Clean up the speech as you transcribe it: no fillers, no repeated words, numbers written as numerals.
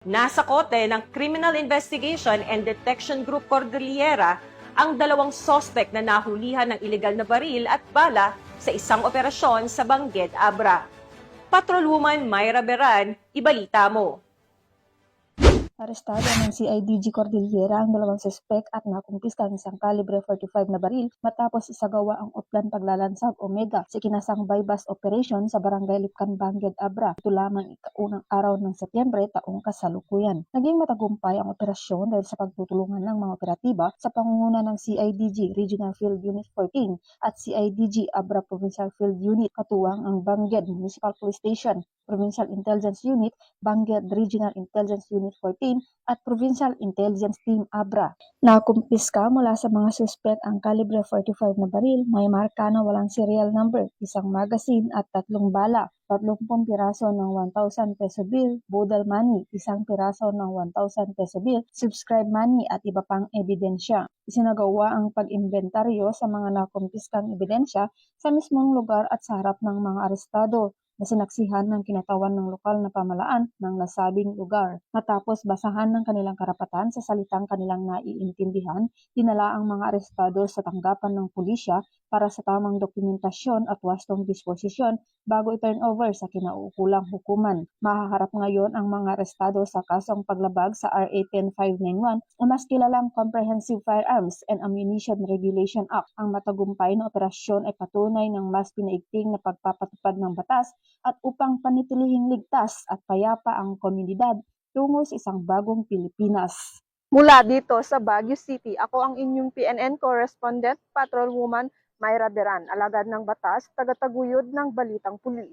Nasa kote ng Criminal Investigation and Detection Group Cordillera ang dalawang sospek na nahulihan ng ilegal na baril at bala sa isang operasyon sa Bangued, Abra. Patrolwoman Myra Beran, ibalita mo. Arestado ng CIDG Cordillera ang dalawang suspek at nakumpiska ang isang kalibre 45 na baril matapos isagawa ang uplan paglalansag Omega sa kinasang bypass operation sa Barangay Lipcan, Bangued, Abra. Ito lamang ikaunang araw ng Setyembre taong kasalukuyan. Naging matagumpay ang operasyon dahil sa pagtutulungan ng mga operatiba sa pangunguna ng CIDG Regional Field Unit 14 at CIDG Abra Provincial Field Unit, katuwang ang Bangued Municipal Police Station, Provincial Intelligence Unit, Bangued Regional Intelligence Unit 14 at Provincial Intelligence Team Abra. Nakumpiska mula sa mga suspect ang kalibre 45 na baril, may marka na walang serial number, isang magazine at 3 bala, 30 piraso ng 1,000 peso bill, bodal money, isang piraso ng 1,000 peso bill, subscribe money at iba pang ebidensya. Isinagawa ang pag-inventaryo sa mga nakumpiskang ebidensya sa mismong lugar at sa harap ng mga arestado na sinaksihan ng kinatawan ng lokal na pamalaan ng nasabing lugar. Matapos basahan ng kanilang karapatan sa salitang kanilang naiintindihan, dinala ang mga arestado sa tanggapan ng pulisya para sa tamang dokumentasyon at wastong disposisyon bago i-turn over sa kinauukulang hukuman. Mahaharap ngayon ang mga arestado sa kasong paglabag sa RA 10591 o mas kilalang Comprehensive Firearms and Ammunition Regulation Act. Ang matagumpay na operasyon ay patunay ng mas pinaigting na pagpapatupad ng batas at upang panitilihing ligtas at payapa ang komunidad tungo sa isang bagong Pilipinas. Mula dito sa Baguio City, ako ang inyong PNN correspondent, Patrolwoman Myra Beran, alagad ng batas, tagataguyod ng Balitang Pulis.